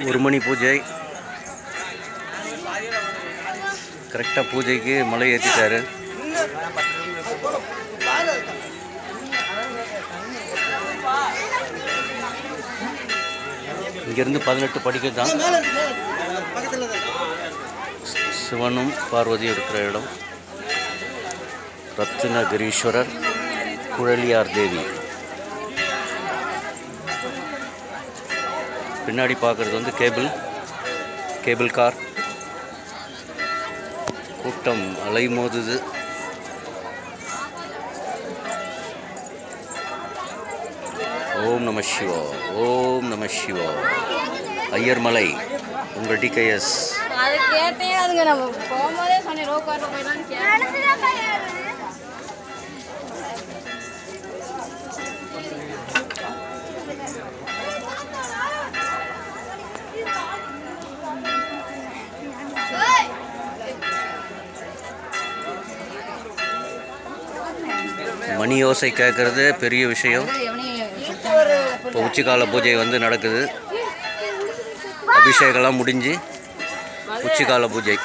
ஒரு மணி பூஜை. கரெக்டாக பூஜைக்கு மலை ஏற்றிட்டாரு. இங்கேருந்து 18 படிக்க தான் சிவனும் பார்வதியும் இருக்கிற இடம். ரத்னகிரீஸ்வரர், குழலியார் தேவி. பின்னாடி பார்க்குறது வந்து கேபிள் கார். கூட்டம் அலைமோதுது. ஓம் நம சிவா, ஓம் நம சிவா. ஐயர்மலை உங்கள் டிகேஎஸ். மணி யோசை கேட்குறது பெரிய விஷயம். இப்போ உச்சிக்கால பூஜை வந்து நடக்குது. அபிஷேகம்லாம் முடிஞ்சு உச்சிக்கால பூஜை.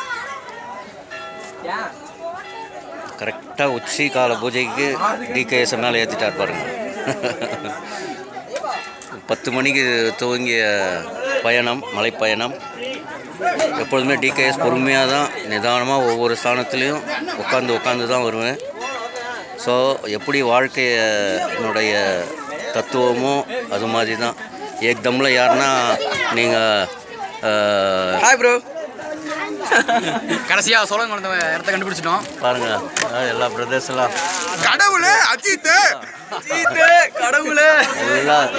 கரெக்டாக உச்சிக்கால பூஜைக்கு டிகேஎஸ் மேலே ஏற்றிட்டார் பாருங்க. 10 மணிக்கு துவங்கிய பயணம், மலைப்பயணம். எப்பொழுதுமே டிகேஎஸ் பொறுமையாக தான், நிதானமாக ஒவ்வொரு ஸ்தானத்துலேயும் உட்காந்து தான் வருவேன். ஸோ எப்படி வாழ்க்கையினுடைய தத்துவமோ அது மாதிரி தான். ஏக்தம்ல யாருன்னா நீங்கள் ஹாய் ப்ரோ, கடைசியாக சோழன் கொண்ட இடத்த கண்டுபிடிச்சிட்டோம் பாருங்க. எல்லா பிரதர்ஸ் எல்லாம் கடவுளே, அஜித்து கடவுளே,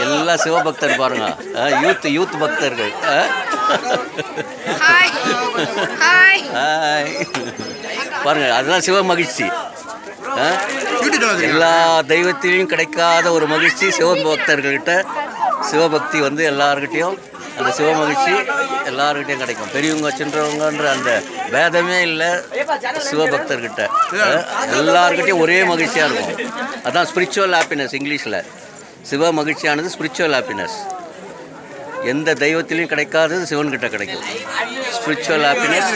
எல்லா சிவபக்தர் பாருங்க. யூத் பக்தர்கள். பாருங்க, அதுதான் சிவ மகிழ்ச்சி. எல்லா தெய்வத்திலையும் கிடைக்காத ஒரு மகிழ்ச்சி சிவபக்தர்கள்கிட்ட. சிவபக்தி வந்து எல்லாருக்கிட்டையும், அந்த சிவ மகிழ்ச்சி எல்லாருக்கிட்டையும் கிடைக்கும். பெரியவங்க சின்றவங்கன்ற அந்த பேதமே இல்லை சிவபக்தர்கிட்ட. எல்லாருக்கிட்டையும் ஒரே மகிழ்ச்சியாக இருக்கும். அதுதான் ஸ்பிரிச்சுவல் ஹாப்பினஸ். இங்கிலீஷில் சிவ மகிழ்ச்சியானது ஸ்பிரிச்சுவல் ஹாப்பினஸ். எந்த தெய்வத்திலையும் கிடைக்காதது சிவன்கிட்ட கிடைக்கும். Spiritual happiness.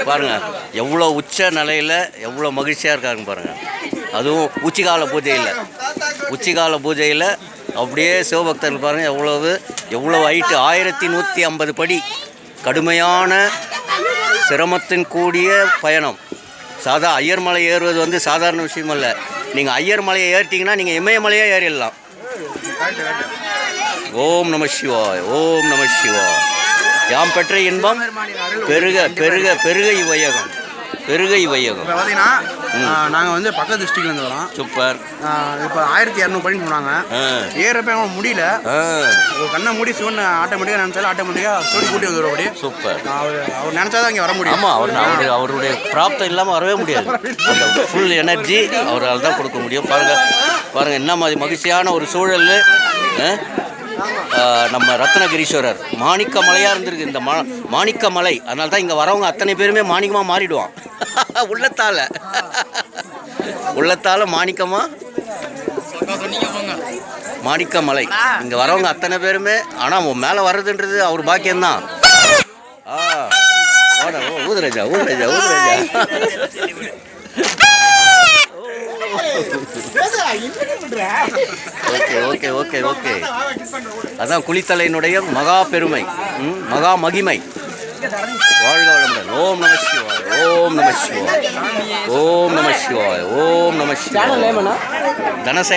பாருங்க, எவ்வளோ உச்ச நிலையில் எவ்வளோ மகிழ்ச்சியாக இருக்காங்க பாருங்க. அதுவும் உச்சிக்கால பூஜையில் அப்படியே சிவபக்தர்கள் பாருங்கள் எவ்வளோ ஹைட்டு. 1150 படி. கடுமையான சிரமத்தின் கூடிய பயணம். ஐயர் மலை ஏறுவது வந்து சாதாரண விஷயம் இல்லை. நீங்கள் ஐயர் மலையை ஏறிட்டீங்கன்னா நீங்கள் இமயமலையே ஏறிடலாம். ஓம் நம சிவாய், ஓம் நம சிவாய். யாம் பெற்ற இன்பம் பெருக பெருக பெருக இவ்வையகம், பெருக இவ்வையகம். இப்போ பார்த்தீங்கன்னா நாங்கள் வந்து பக்கத்து டிஸ்ட்ரிக்ட்லேருந்து வரோம். சூப்பர். இப்போ 1200 படின்னு சொன்னாங்க. ஏறப்ப அவங்க முடியல. கண்ணை மூடி சிவன் ஆட்டோமேட்டிக்காக நினச்சாலும் ஆட்டோமேட்டிக்காக சொல்லி கூட்டி வந்துடும். அப்படி சூப்பர். அவர் நினச்சாதான் இங்கே வர முடியும். ஆமாம், அவருடைய பிராப்தம் இல்லாமல் வரவே முடியாது. அந்த ஃபுல் எனர்ஜி அவரால் தான் கொடுக்க முடியும். பாருங்கள் என்ன மாதிரி மகிழ்ச்சியான ஒரு சூழல். நம்ம ரத்னகிரீஸ்வரர் மாணிக்க மலையாக இருந்திருக்கு இந்த மாணிக்க மலை. அதனால தான் இங்கே வரவங்க அத்தனை பேருமே மாணிக்கமாக மாறிடுவான். உள்ளத்தால் மாணிக்கமாக மாணிக்க மலை. இங்கே வரவங்க அத்தனை பேருமே. ஆனால் மேலே வர்றதுன்றது அவர் பாக்கியம்தான். ஊதுராஜா. ஓகே. அதான் குளித்தலையினுடைய மகா பெருமை, மகா மகிமை. வாழ்க வளமுடன். ஓம் நம சிவாய், ஓம் நம சிவாய், ஓம் நம சிவாய், ஓம் நம சிவாய். தனசே